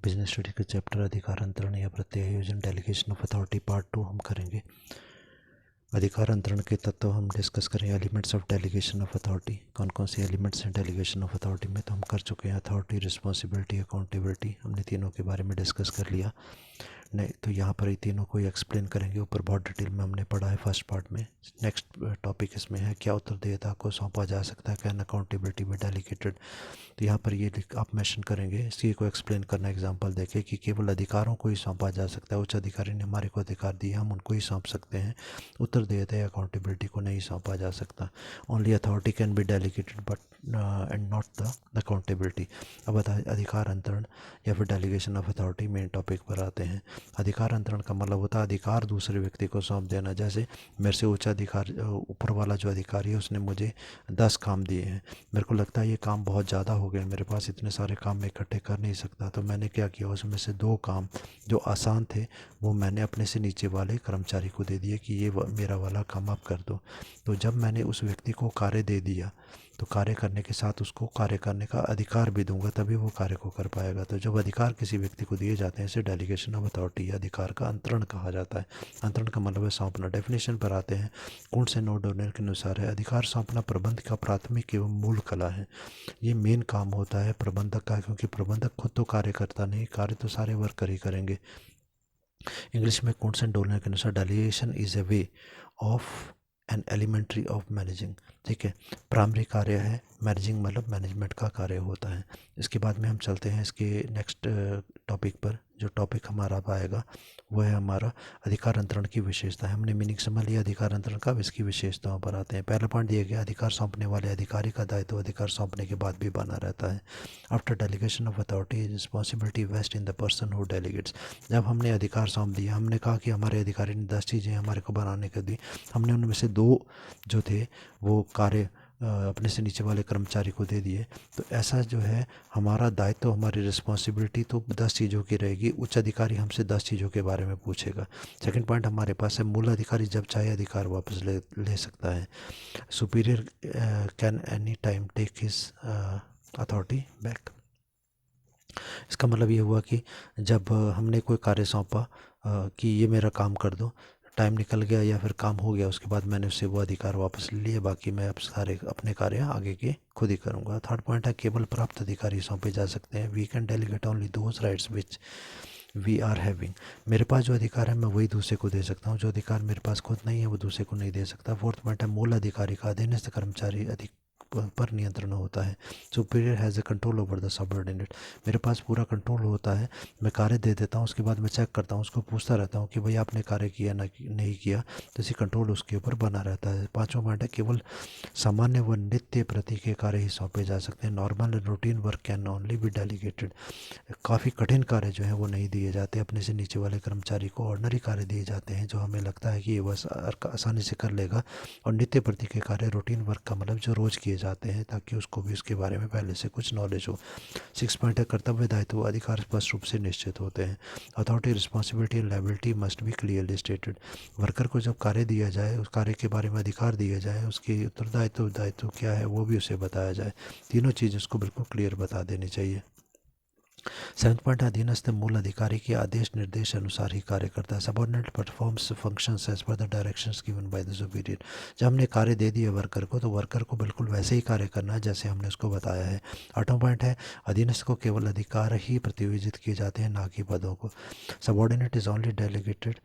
Business study के chapter अधिकार अंतरण या प्रत्यायोजन डेलीगेशन ऑफ अथॉरिटी पार्ट 2 हम करेंगे। अधिकार अंतरण के तत्व हम डिस्कस करें। Elements of delegation of authority, कौन कौन से एलिमेंट्स हैं डेलीगेशन ऑफ अथॉरिटी में, तो हम कर चुके हैं। अथॉरिटी, रिस्पॉन्सिबिलिटी, अकाउंटेबिलिटी, हमने तीनों के बारे में डिस्कस कर लिया। नहीं तो यहाँ पर ये तीनों को एक्सप्लेन करेंगे। ऊपर बहुत डिटेल में हमने पढ़ा है फर्स्ट पार्ट में। नेक्स्ट टॉपिक इसमें है क्या उत्तरदायिता को सौंपा जा सकता है, कैन अकाउंटेबिलिटी में डेलीगेटेड। तो यहाँ पर ये आप मेंशन करेंगे, इसी को एक्सप्लेन करना एग्जांपल देके कि केवल अधिकारों को ही सौंपा जा सकता है। उच्च अधिकारी ने हमारे को अधिकार दिए, हम उनको ही सौंप सकते हैं। उत्तरदायिता या अकाउंटेबिलिटी को नहीं सौंपा जा सकता। Only authority can be delegated but and not the accountability. अब अधिकार अंतरण या फिर delegation of authority main topic पर आते हैं। अधिकार अंतरण का मतलब होता है अधिकार दूसरे व्यक्ति को सौंप देना। जैसे मेरे से उच्च अधिकार, ऊपर वाला जो अधिकारी है उसने मुझे 10 काम दिए हैं। मेरे को लगता है ये काम बहुत ज़्यादा हो गए, मेरे पास इतने सारे काम मैं इकट्ठे कर नहीं सकता। तो मैंने क्या किया, उसमें से 2 काम जो आसान थे वो मैंने अपने से नीचे वाले कर्मचारी को दे दिए कि ये मेरा वाला काम आप कर दो। तो जब मैंने उस व्यक्ति को कार्य दे दिया तो कार्य करने के साथ उसको कार्य करने का अधिकार भी दूंगा, तभी वो कार्य को कर पाएगा। तो जब अधिकार किसी व्यक्ति को दिए जाते हैं इसे डेलीगेशन ऑफ अथॉरिटी या अधिकार का अंतरण कहा जाता है। अंतरण का मतलब है सौंपना। डेफिनेशन पर आते हैं। कुंट से नोट डोनेल के अनुसार है, अधिकार सौंपना प्रबंध का प्राथमिक एवं मूल कला है। ये मेन काम होता है प्रबंधक का, क्योंकि प्रबंधक खुद तो कार्य करता नहीं, कार्य तो सारे वर्कर ही करेंगे। इंग्लिश में कुंट एंड डोनेल के अनुसार delegation is a way of an elementary of managing. ठीक है, प्राइमरी कार्य है मैनेजिंग, मतलब मैनेजमेंट का कार्य होता है। इसके बाद में हम चलते हैं इसके नेक्स्ट टॉपिक पर। जो टॉपिक हमारा अब आएगा वो है हमारा अधिकार अंतरण की विशेषता है। हमने मीनिंग समझ लिया अधिकार अंतरण का, इसकी विशेषताओं पर आते हैं। पहला पॉइंट दिया गया, अधिकार सौंपने वाले अधिकारी का दायित्व अधिकार सौंपने के बाद भी बना रहता है। After delegation of authority responsibility vest in the person who delegates. जब हमने अधिकार सौंप दिया, हमने कहा कि हमारे अधिकारी ने 10 चीज़ें हमारे को बनाने को दी, हमने उनमें से 2 जो थे वो कार्य अपने से नीचे वाले कर्मचारी को दे दिए। तो ऐसा जो है हमारा दायित्व, हमारी रिस्पॉन्सिबिलिटी तो 10 चीज़ों की रहेगी। उच्च अधिकारी हमसे 10 चीज़ों के बारे में पूछेगा। सेकंड पॉइंट हमारे पास है, मूल अधिकारी जब चाहे अधिकार वापस ले सकता है। Superior can any time take his authority back. इसका मतलब ये हुआ कि जब हमने कोई कार्य सौंपा कि ये मेरा काम कर दो, टाइम निकल गया या फिर काम हो गया, उसके बाद मैंने उससे वो अधिकार वापस ले लिए, बाकी मैं अब सारे अपने कार्य आगे के खुद ही करूँगा। थर्ड पॉइंट है, केवल प्राप्त अधिकारी सौंपे जा सकते हैं। We can delegate only those rights which we are having. मेरे पास जो अधिकार है मैं वही दूसरे को दे सकता हूँ, जो अधिकार मेरे पास खुद नहीं है वो दूसरे को नहीं दे सकता। फोर्थ पॉइंट है, मूल अधिकारी का अधीनस्थ कर्मचारी पर नियंत्रण होता है। Superior has a control over the subordinate. मेरे पास पूरा कंट्रोल होता है, मैं कार्य दे देता हूँ, उसके बाद मैं चेक करता हूँ, उसको पूछता रहता हूँ कि भाई आपने कार्य किया ना नहीं किया, तो इसी कंट्रोल उसके ऊपर बना रहता है। पाँचवा पॉइंट है, केवल सामान्य व नित्य प्रति के कार्य ही सौंपे जा सकते हैं। Normal and routine work can only be delegated. काफ़ी कठिन कार्य जो है वो नहीं दिए जाते, अपने से नीचे वाले कर्मचारी को ऑर्डनरी कार्य दिए जाते हैं जो हमें लगता है कि ये बस आसानी से कर लेगा। और नित्य प्रति के कार्य, रूटीन वर्क का मतलब जो रोज़ किए जाते हैं, ताकि उसको भी उसके बारे में पहले से कुछ नॉलेज हो। 6 पॉइंट है, कर्तव्य दायित्व अधिकार स्पष्ट रूप से निश्चित होते हैं। Authority, responsibility and liability must be clearly stated. Worker को जब कार्य दिया जाए, उस कार्य के बारे में अधिकार दिया जाए, उसके उत्तरदायित्व दायित्व क्या है वो भी उसे बताया जाए। तीनों चीज़ उसको बिल्कुल क्लियर बता देनी चाहिए। 7 पॉइंट, अधीनस्थ मूल अधिकारी के आदेश निर्देश अनुसार ही कार्य करता है। Subordinate performs functions as per the directions given by the superior. जब हमने कार्य दे दिया वर्कर को, तो वर्कर को बिल्कुल वैसे ही कार्य करना है जैसे हमने उसको बताया है। 8वां पॉइंट है, अधीनस्थ को केवल अधिकार ही प्रतियोजित किए जाते हैं, ना कि पदों को। Subordinate is only delegated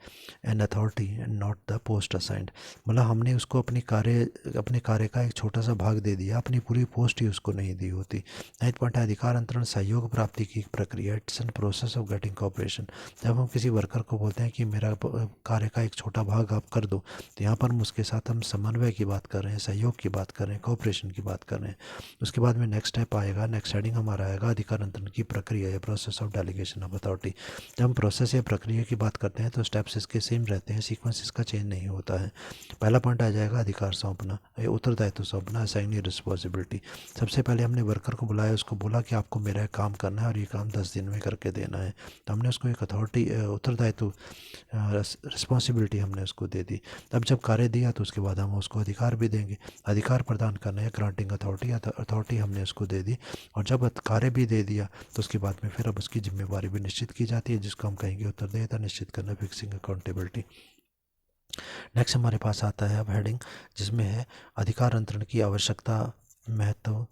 an authority and not the post assigned. मतलब हमने उसको अपने कार्य का एक छोटा सा भाग दे दिया, अपनी पूरी पोस्ट ही उसको नहीं दी होती। 9वां पॉइंट है, अधिकार अंतरण सहयोग प्राप्ति की प्रक्रिया। It's an process of getting cooperation. जब हम किसी वर्कर को बोलते हैं कि मेरा कार्य का एक छोटा भाग आप कर दो, तो यहाँ पर उसके साथ हम समन्वय की बात कर रहे हैं, सहयोग की बात कर रहे हैं, कोऑपरेशन की बात कर रहे हैं। उसके बाद में नेक्स्ट स्टेप आएगा, नेक्स्ट हेडिंग हमारा आएगा अधिकार अंतरण की प्रक्रिया या process of delegation of authority. जब हम प्रोसेस या प्रक्रिया की बात करते हैं तो स्टेप्स इसके सेम रहते हैं, सीक्वेंस इसका चेंज नहीं होता है। पहला पॉइंट आ जाएगा अधिकार सौंपना, उत्तरदायित्व सौंपना, असाइनिंग रिस्पॉन्सिबिलिटी। सबसे पहले हमने वर्कर को बुलाया, उसको बोला कि आपको मेरा काम करना है और ये काम 10 दिन में करके देना है। तो हमने उसको एक अथॉरिटी, उत्तरदायित्व, रिस्पॉन्सिबिलिटी हमने उसको दे दी। तब जब कार्य दिया तो उसके बाद हम उसको अधिकार भी देंगे। अधिकार प्रदान करना है ग्रांटिंग अथॉरिटी हमने उसको दे दी। और जब कार्य भी दे दिया तो उसके बाद में फिर अब उसकी जिम्मेवारी भी निश्चित की जाती है, जिसको हम कहेंगे उत्तरदायिता निश्चित करना, फिक्सिंग अकाउंटेबिलिटी। नेक्स्ट हमारे पास आता है अब हेडिंग, जिसमें है अधिकार अंतरण की आवश्यकता, महत्व,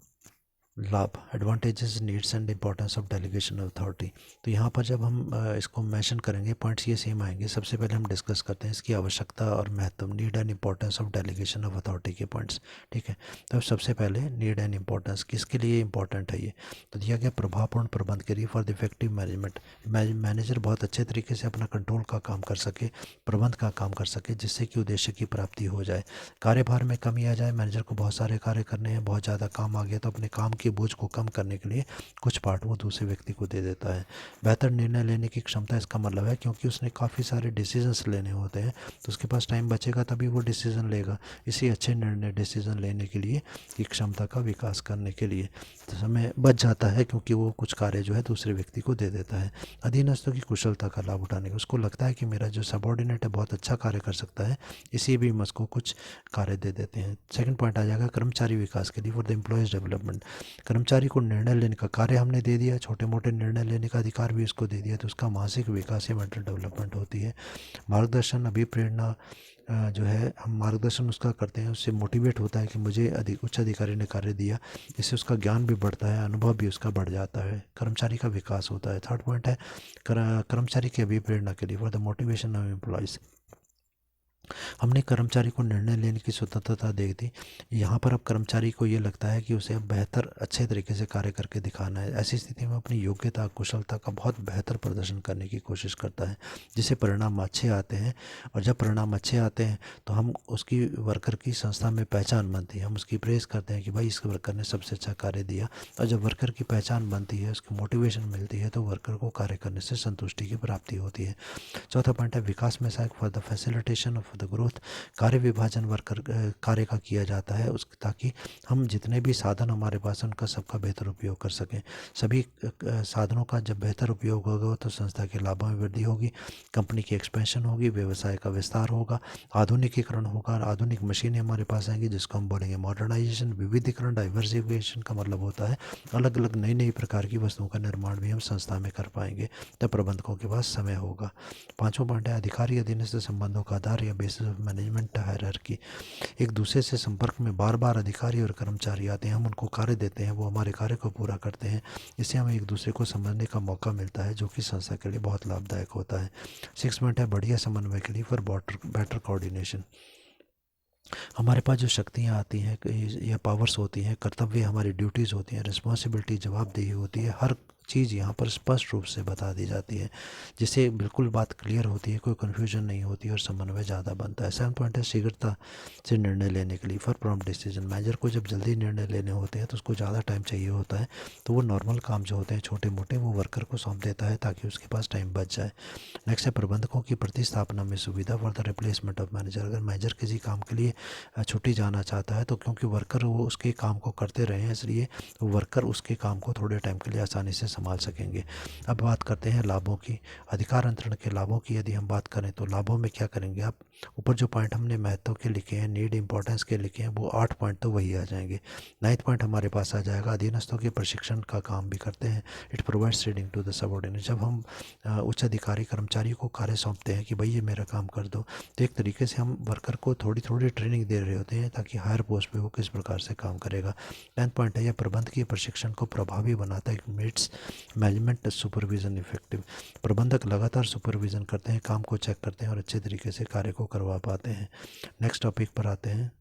लाभ, advantages, needs and importance of delegation of authority. तो यहाँ पर जब हम इसको मेंशन करेंगे, पॉइंट्स ये सेम आएंगे। सबसे पहले हम डिस्कस करते हैं इसकी आवश्यकता और महत्व, need and importance of delegation of authority के पॉइंट्स। ठीक है, तो सबसे पहले नीड एंड इंपॉर्टेंस, किसके लिए इंपॉर्टेंट है ये? तो दिया गया प्रभावपूर्ण प्रबंध के लिए, for the effective management. Manager बहुत अच्छे तरीके से अपना कंट्रोल का काम कर सके, प्रबंध का काम कर सके, जिससे कि उद्देश्य की प्राप्ति हो जाए, कार्यभार में कमी आ जाए। मैनेजर को बहुत सारे कार्य करने हैं, बहुत ज़्यादा काम आ गया तो अपने काम के बोझ को कम करने के लिए कुछ पार्ट वो दूसरे व्यक्ति को दे देता है। बेहतर निर्णय लेने की क्षमता, इसका मतलब है क्योंकि उसने काफ़ी सारे डिसीजंस लेने होते हैं तो उसके पास टाइम बचेगा तभी वो डिसीजन लेगा। इसी अच्छे निर्णय डिसीजन लेने के लिए की क्षमता का विकास करने के लिए तो समय बच जाता है, क्योंकि वो कुछ कार्य जो है दूसरे व्यक्ति को दे देता है। अधीनस्थों की कुशलता का लाभ उठाने का, उसको लगता है कि मेरा जो सबॉर्डिनेट है बहुत अच्छा कार्य कर सकता है, इसी भी हम उसको कुछ कार्य दे देते हैं। सेकंड पॉइंट आ जाएगा कर्मचारी विकास के लिए, फॉर द एम्प्लॉयज़ डेवलपमेंट। कर्मचारी को निर्णय लेने का कार्य हमने दे दिया, छोटे मोटे निर्णय लेने का अधिकार भी उसको दे दिया, तो उसका मानसिक विकास या मेंटल डेवलपमेंट होती है। मार्गदर्शन, अभिप्रेरणा, जो है हम मार्गदर्शन उसका करते हैं, उससे मोटिवेट होता है कि मुझे उच्च अधिकारी ने कार्य दिया, इससे उसका ज्ञान भी बढ़ता है, अनुभव भी उसका बढ़ जाता है, कर्मचारी का विकास होता है। थर्ड पॉइंट है कर्मचारी की अभिप्रेरणा के लिए, for the motivation of employees. हमने कर्मचारी को निर्णय लेने की स्वतंत्रता दे दी। यहाँ पर अब कर्मचारी को ये लगता है कि उसे अब बेहतर अच्छे तरीके से कार्य करके दिखाना है। ऐसी स्थिति में अपनी योग्यता कुशलता का बहुत बेहतर प्रदर्शन करने की कोशिश करता है, जिससे परिणाम अच्छे आते हैं। और जब परिणाम अच्छे आते हैं तो हम उसकी वर्कर की संस्था में पहचान बनती है, हम उसकी प्रेज़ करते हैं कि भाई इस वर्कर ने सबसे अच्छा कार्य दिया। और जब वर्कर की पहचान बनती है, उसकी मोटिवेशन मिलती है, तो वर्कर को कार्य करने से संतुष्टि की प्राप्ति होती है। चौथा पॉइंट है विकास में सहायक, for the facilitation of the growth. कार्य विभाजन वर्कर कार्य का किया जाता है उस, ताकि हम जितने भी साधन हमारे पास हैं उनका सबका बेहतर उपयोग कर सकें। सभी साधनों का जब बेहतर उपयोग होगा तो संस्था के लाभों में वृद्धि होगी, कंपनी की एक्सपेंशन होगी, व्यवसाय का विस्तार होगा, आधुनिकीकरण होगा, आधुनिक मशीनें हमारे पास आएंगी, जिसको हम बोलेंगे मॉडर्नाइजेशन। विविधीकरण, डाइवर्सिफिकेशन का मतलब होता है अलग अलग नई नई प्रकार की वस्तुओं का निर्माण भी हम संस्था में कर पाएंगे, तब प्रबंधकों के पास समय होगा। पाँचों पॉइंट है अधिकारी अधीनस्थ संबंधों का आधार या बेसिस ऑफ मैनेजमेंट हायरार्की। एक दूसरे से संपर्क में बार बार अधिकारी और कर्मचारी आते हैं, हम उनको कार्य देते हैं, वो हमारे कार्य को पूरा करते हैं, इससे हमें एक दूसरे को समझने का मौका मिलता है, जो कि संस्था के लिए बहुत लाभदायक होता है। 6 पॉइंट है बढ़िया समन्वय के लिए, फॉर बेटर कोऑर्डिनेशन। हमारे पास जो शक्तियाँ आती हैं या पावर्स होती हैं, कर्तव्य हमारी ड्यूटीज़ होती हैं, रिस्पॉन्सिबिलिटी जवाबदेही होती है, हर चीज़ यहाँ पर स्पष्ट रूप से बता दी जाती है, जिससे बिल्कुल बात क्लियर होती है, कोई कन्फ्यूजन नहीं होती और समन्वय ज़्यादा बनता है। 7 पॉइंट है शीघ्रता से निर्णय लेने के लिए, फॉर प्रॉम्प्ट डिसीजन। मैनेजर को जब जल्दी निर्णय लेने होते हैं तो उसको ज़्यादा टाइम चाहिए होता है, तो वो नॉर्मल काम जो होते हैं छोटे मोटे वो वर्कर को सौंप देता है ताकि उसके पास टाइम बच जाए। नेक्स्ट है प्रबंधकों की प्रतिस्थापना में सुविधा, for the replacement of manager. अगर मैनेजर किसी काम के लिए छुट्टी जाना चाहता है तो क्योंकि वर्कर वो उसके काम को करते रहे हैं, इसलिए वर्कर उसके काम को थोड़े टाइम के लिए आसानी से संभाल सकेंगे। अब बात करते हैं लाभों की। अधिकार अंतरण के लाभों की यदि हम बात करें तो लाभों में क्या करेंगे आप, ऊपर जो पॉइंट हमने महत्व के लिखे हैं, नीड इंपॉर्टेंस के लिखे हैं, वो 8 पॉइंट तो वही आ जाएंगे। 9th पॉइंट हमारे पास आ जाएगा अधीनस्थों के प्रशिक्षण का काम भी करते हैं। It provides training to the subordinate. जब हम उच्च अधिकारी कर्मचारी को कार्य सौंपते हैं कि भाई ये मेरा काम कर दो, तो एक तरीके से हम वर्कर को थोड़ी थोड़ी ट्रेनिंग दे रहे होते हैं ताकि हायर पोस्ट पे वो किस प्रकार से काम करेगा। 10th पॉइंट है यह प्रबंध की प्रशिक्षण को प्रभावी बनाता है, मेक्स मैनेजमेंट सुपरविजन इफेक्टिव। प्रबंधक लगातार सुपरविजन करते हैं, काम को चेक करते हैं और अच्छे तरीके से कार्य को करवा पाते हैं। नेक्स्ट टॉपिक पर आते हैं।